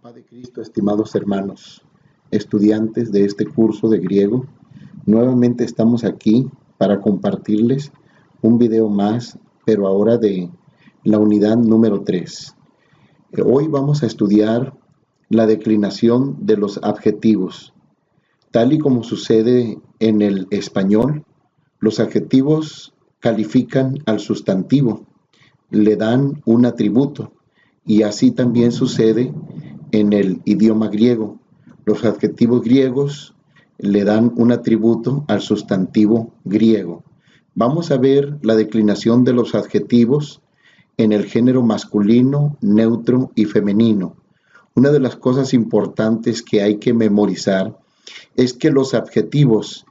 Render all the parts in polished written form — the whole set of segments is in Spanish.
paz de Cristo, estimados hermanos, estudiantes de este curso de griego. Nuevamente estamos aquí para compartirles un video más, pero ahora de la unidad número 3. Hoy vamos a estudiar la declinación de los adjetivos. Tal y como sucede en el español, los adjetivos califican al sustantivo, le dan un atributo, y así también sucede en el idioma griego. Los adjetivos griegos le dan un atributo al sustantivo griego. Vamos a ver la declinación de los adjetivos en el género masculino, neutro y femenino. Una de las cosas importantes que hay que memorizar es que los adjetivos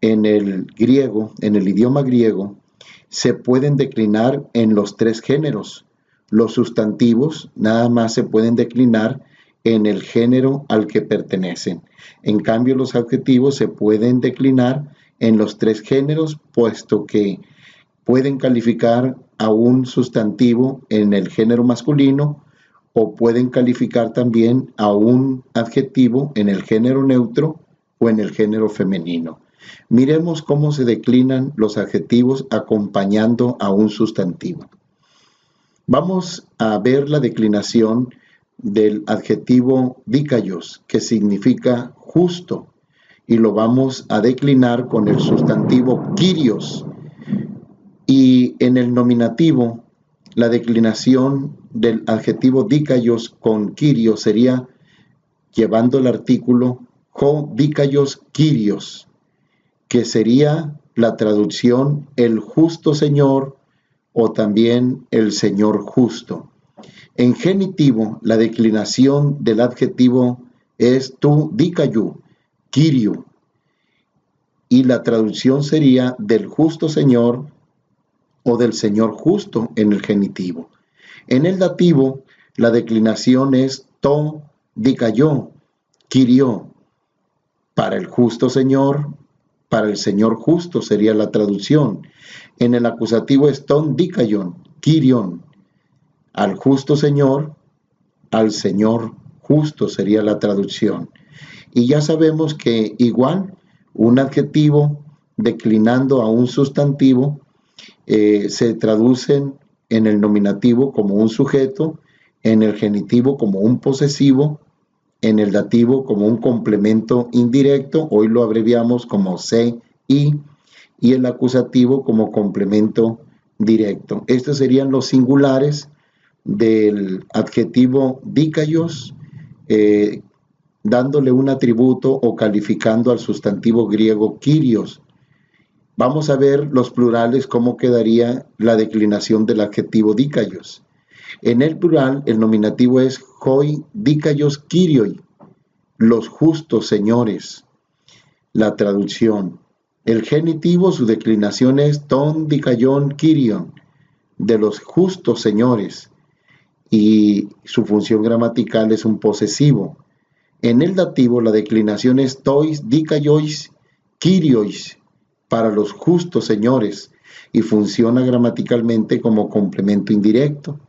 en el griego, en el idioma griego, se pueden declinar en los tres géneros. Los sustantivos nada más se pueden declinar en el género al que pertenecen. En cambio, los adjetivos se pueden declinar en los tres géneros, puesto que pueden calificar a un sustantivo en el género masculino o pueden calificar también a un adjetivo en el género neutro o en el género femenino. Miremos cómo se declinan los adjetivos acompañando a un sustantivo. Vamos a ver la declinación del adjetivo dikaios, que significa justo, y lo vamos a declinar con el sustantivo kyrios. Y en el nominativo, la declinación del adjetivo dikaios con kyrios sería llevando el artículo ho dikaios kyrios, que sería la traducción el justo Señor o también el Señor justo. En genitivo, la declinación del adjetivo es tu dikaiou, kyriou, y la traducción sería del justo Señor o del Señor justo en el genitivo. En el dativo, la declinación es to dikaiou, kyriou, para el justo Señor, para el Señor justo sería la traducción. En el acusativo es ton dikaion, kyrion, al justo Señor, al Señor justo sería la traducción. Y ya sabemos que igual un adjetivo declinando a un sustantivo se traducen en el nominativo como un sujeto, en el genitivo como un posesivo, en el dativo como un complemento indirecto, hoy lo abreviamos como se, y el acusativo como complemento directo. Estos serían los singulares del adjetivo dikaios, dándole un atributo o calificando al sustantivo griego kyrios. Vamos a ver los plurales, cómo quedaría la declinación del adjetivo dikaios. En el plural, el nominativo es hoi dikaios kyrioi, los justos señores, la traducción. El genitivo, su declinación es ton dikaion kyrion, de los justos señores, y su función gramatical es un posesivo. En el dativo, la declinación es tois dikaiois kyriois, para los justos señores, y funciona gramaticalmente como complemento indirecto.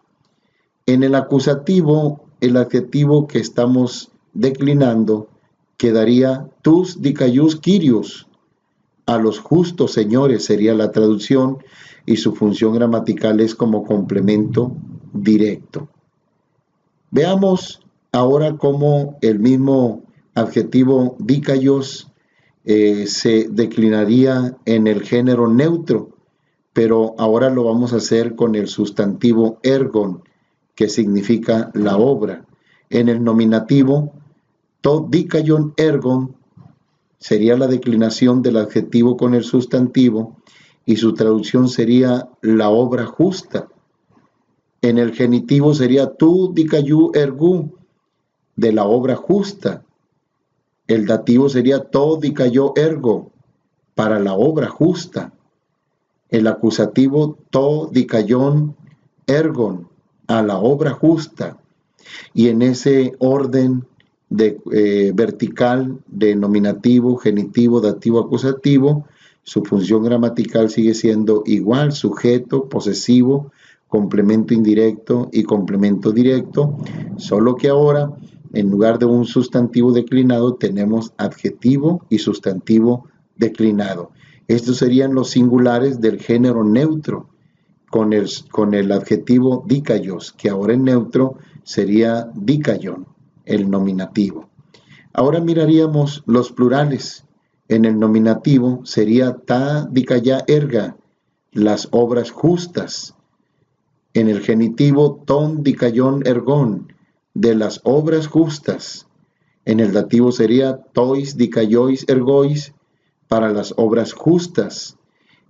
En el acusativo, el adjetivo que estamos declinando quedaría tus dikaious kyrios, a los justos señores sería la traducción, y su función gramatical es como complemento directo. Veamos ahora cómo el mismo adjetivo dikaios se declinaría en el género neutro, pero ahora lo vamos a hacer con el sustantivo ergon, que significa la obra. En el nominativo, to dikaion ergon sería la declinación del adjetivo con el sustantivo, y su traducción sería la obra justa. En el genitivo sería tu dikaiou ergou, de la obra justa. El dativo sería to dikaio ergo, para la obra justa. El acusativo to dikaion ergon, a la obra justa. Y en ese orden vertical de nominativo, genitivo, dativo, acusativo, su función gramatical sigue siendo igual: sujeto, posesivo, complemento indirecto y complemento directo, solo que ahora En lugar de un sustantivo declinado tenemos adjetivo y sustantivo declinado. Estos serían los singulares del género neutro con el adjetivo dikaios, que ahora en neutro sería dikaion, el nominativo. Ahora miraríamos los plurales. En el nominativo sería ta dikaya erga, las obras justas. En el genitivo ton dikayon ergon, de las obras justas. En el dativo sería tois dikayois ergois, para las obras justas.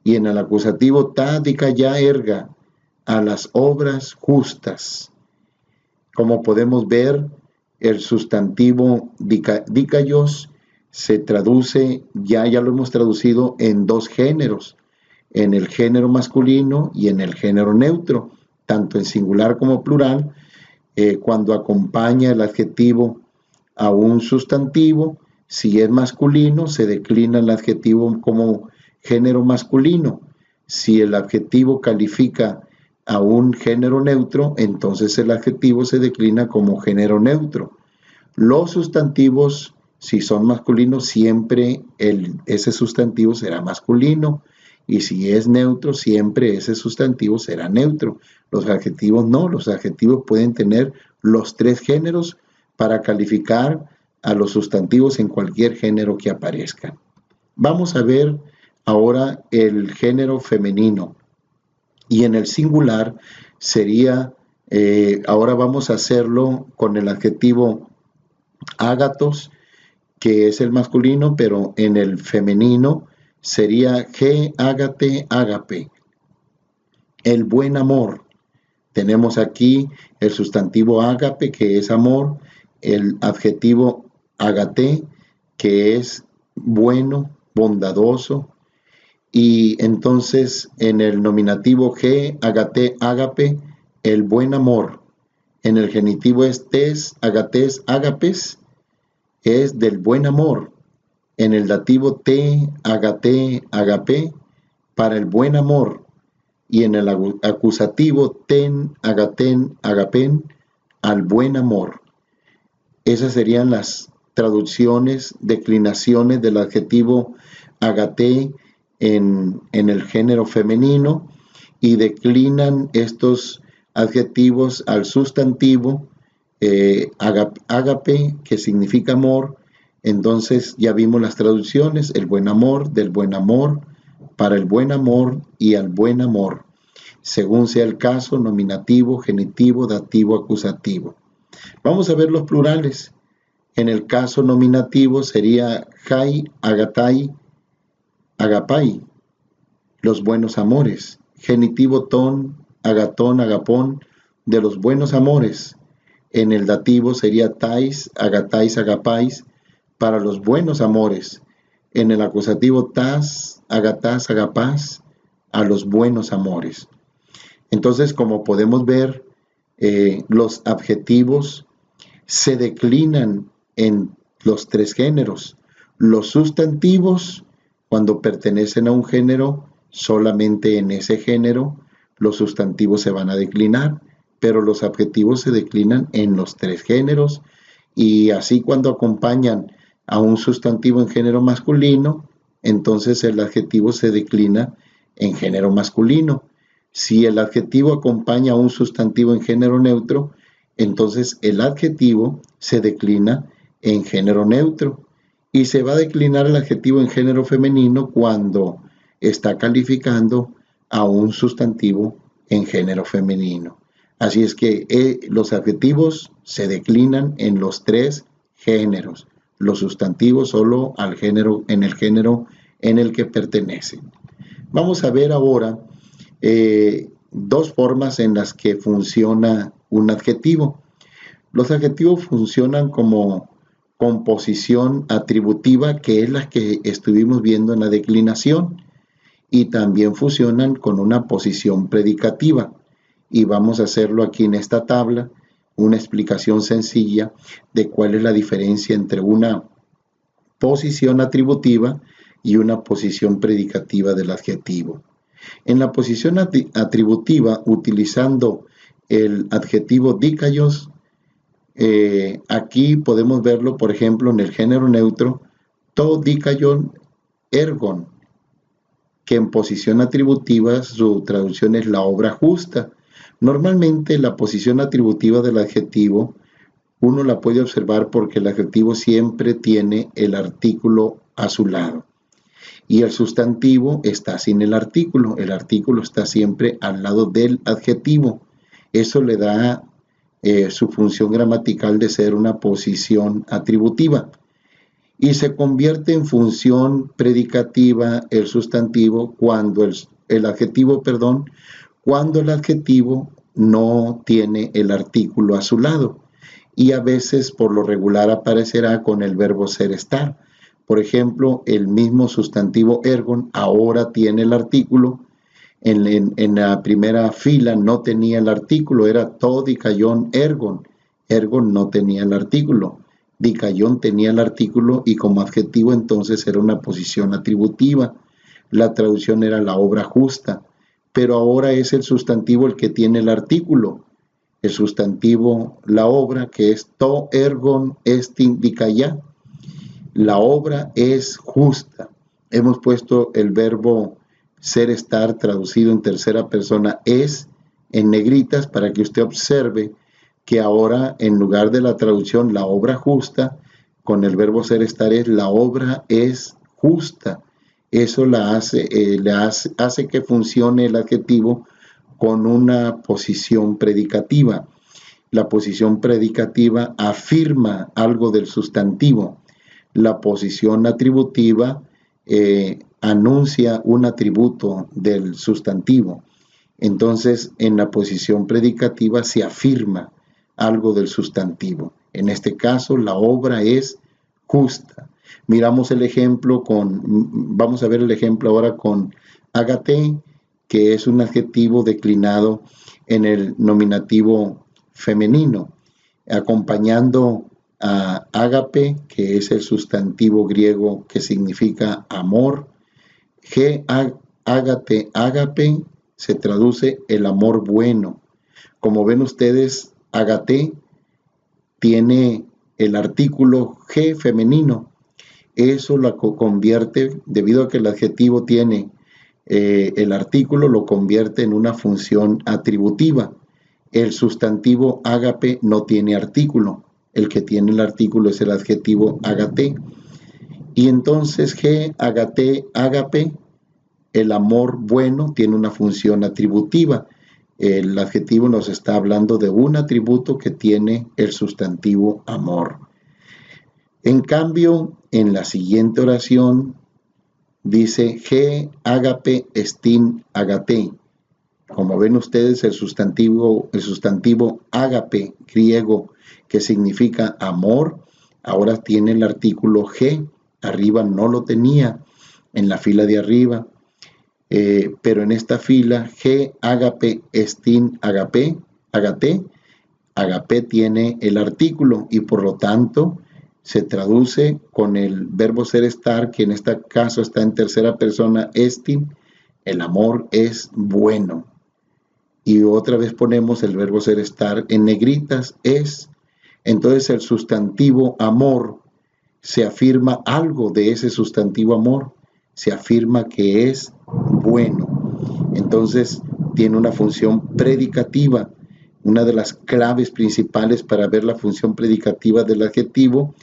Y en el acusativo ta dikaya erga, a las obras justas. Como podemos ver, el sustantivo dikaios se traduce, ya lo hemos traducido en dos géneros, en el género masculino y en el género neutro, tanto en singular como plural. Cuando acompaña el adjetivo a un sustantivo, si es masculino, se declina el adjetivo como género masculino. Si el adjetivo califica a un género neutro, entonces el adjetivo se declina como género neutro. Los sustantivos, si son masculinos, siempre ese sustantivo será masculino, y si es neutro, siempre ese sustantivo será neutro. Los adjetivos no, los adjetivos pueden tener los tres géneros para calificar a los sustantivos en cualquier género que aparezca. Vamos a ver ahora el género femenino, y en el singular sería, ahora vamos a hacerlo con el adjetivo ágatos, que es el masculino, pero en el femenino sería ge ágate ágape, el buen amor. Tenemos aquí el sustantivo ágape, que es amor, el adjetivo ágate, que es bueno, bondadoso, y entonces en el nominativo ge ágate ágape, el buen amor. En el genitivo es tes ágates ágapes, es del buen amor. En el dativo te ágate ágape, para el buen amor. Y en el acusativo ten agaten agapen, al buen amor. Esas serían las traducciones, declinaciones del adjetivo agate en el género femenino, y declinan estos adjetivos al sustantivo ágape, que significa amor. Entonces ya vimos las traducciones: el buen amor, del buen amor, para el buen amor y al buen amor, según sea el caso, nominativo, genitivo, dativo, acusativo. Vamos a ver los plurales. En el caso nominativo sería jai, agatai, agapai, los buenos amores. Genitivo ton, agatón, agapón, de los buenos amores. En el dativo sería tais, agatais, agapais, para los buenos amores. En el acusativo tas, agatás, agapás, a los buenos amores. Entonces, como podemos ver, los adjetivos se declinan en los tres géneros. Los sustantivos, cuando pertenecen a un género, solamente en ese género los sustantivos se van a declinar, pero los adjetivos se declinan en los tres géneros, y así cuando acompañan a un sustantivo en género masculino, entonces el adjetivo se declina en género masculino. Si el adjetivo acompaña a un sustantivo en género neutro, entonces el adjetivo se declina en género neutro, y se va a declinar el adjetivo en género femenino cuando está calificando a un sustantivo en género femenino. Así es que los adjetivos se declinan en los tres géneros, los sustantivos solo en el género en el que pertenecen. Vamos a ver ahora dos formas en las que funciona un adjetivo. Los adjetivos funcionan como composición atributiva, que es la que estuvimos viendo en la declinación, y también funcionan con una posición predicativa, y vamos a hacerlo aquí en esta tabla, una explicación sencilla de cuál es la diferencia entre una posición atributiva y una posición predicativa del adjetivo. En la posición atributiva, utilizando el adjetivo dikaios, Aquí podemos verlo, por ejemplo, en el género neutro, to dikaion ergon, que en posición atributiva su traducción es la obra justa. Normalmente la posición atributiva del adjetivo uno la puede observar porque el adjetivo siempre tiene el artículo a su lado y el sustantivo está sin el artículo está siempre al lado del adjetivo. Eso le da su función gramatical de ser una posición atributiva y se convierte en función predicativa el sustantivo cuando el adjetivo, cuando el adjetivo no tiene el artículo a su lado y a veces por lo regular aparecerá con el verbo ser estar. Por ejemplo, el mismo sustantivo ergon ahora tiene el artículo. En la primera fila no tenía el artículo, era to dikaion ergon. Ergon no tenía el artículo. Dikaion tenía el artículo y como adjetivo entonces era una posición atributiva. La traducción era la obra justa, pero ahora es el sustantivo el que tiene el artículo. El sustantivo, la obra, que es to ergon estin dikaya. La obra es justa. Hemos puesto el verbo ser estar traducido en tercera persona es en negritas para que usted observe que ahora en lugar de la traducción la obra justa, con el verbo ser estar es la obra es justa. Eso hace que funcione el adjetivo con una posición predicativa. La posición predicativa afirma algo del sustantivo. La posición atributiva anuncia un atributo del sustantivo. Entonces, en la posición predicativa se afirma algo del sustantivo. En este caso, la obra es justa. Miramos el ejemplo vamos a ver el ejemplo ahora con agate, que es un adjetivo declinado en el nominativo femenino, acompañando a ágape, que es el sustantivo griego que significa amor. Ágate, ágape, se traduce el amor bueno. Como ven ustedes, agate tiene el artículo G femenino. Eso lo convierte, debido a que el adjetivo tiene el artículo, lo convierte en una función atributiva. El sustantivo ágape no tiene artículo. El que tiene el artículo es el adjetivo agate. Y entonces agate, ágape, el amor bueno tiene una función atributiva. El adjetivo nos está hablando de un atributo que tiene el sustantivo amor. En cambio, en la siguiente oración dice ágape estin agate. Como ven ustedes, el sustantivo ágape griego, que significa amor, ahora tiene el artículo G. Arriba no lo tenía en la fila de arriba, pero en esta fila ágape estin agate, agape tiene el artículo y por lo tanto se traduce con el verbo ser estar, que en este caso está en tercera persona estin, el amor es bueno. Y otra vez ponemos el verbo ser estar en negritas, es. Entonces el sustantivo amor se afirma algo de ese sustantivo amor, se afirma que es bueno. Entonces tiene una función predicativa. Una de las claves principales para ver la función predicativa del adjetivo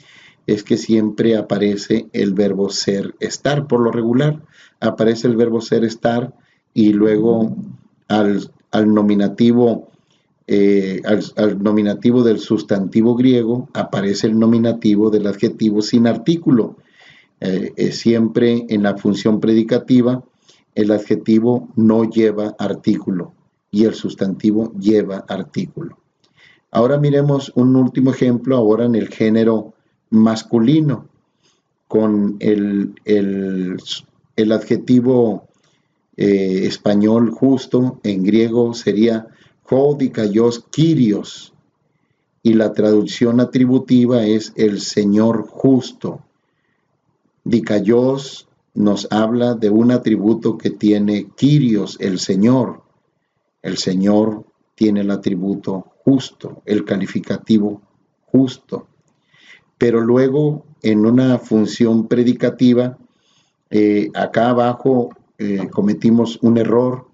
es que siempre aparece el verbo ser estar. Por lo regular aparece el verbo ser estar y luego al nominativo del sustantivo griego aparece el nominativo del adjetivo sin artículo. Siempre en la función predicativa el adjetivo no lleva artículo y el sustantivo lleva artículo. Ahora miremos un último ejemplo ahora en el género masculino con el adjetivo español justo. En griego sería ho dikaios kyrios y la traducción atributiva es el Señor justo. Dikaios nos habla de un atributo que tiene kyrios, el Señor. El Señor tiene el atributo justo, el calificativo justo. Pero luego en una función predicativa, acá abajo cometimos un error,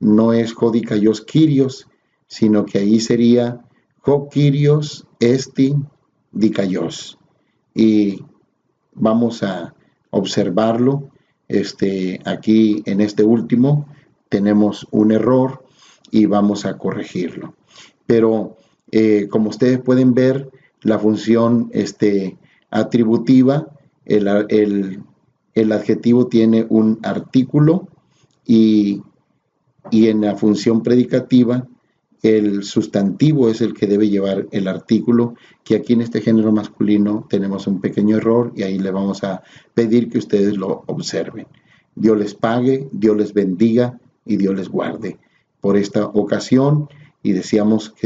no es ho dikaios Kyrios, sino que ahí sería ho Kyrios esti dikaios. Y vamos a observarlo. Aquí en este último tenemos un error y vamos a corregirlo. Pero como ustedes pueden ver, la función atributiva, el adjetivo tiene un artículo y en la función predicativa el sustantivo es el que debe llevar el artículo, que aquí en este género masculino tenemos un pequeño error y ahí le vamos a pedir que ustedes lo observen. Dios les pague, Dios les bendiga y Dios les guarde por esta ocasión, y deseamos que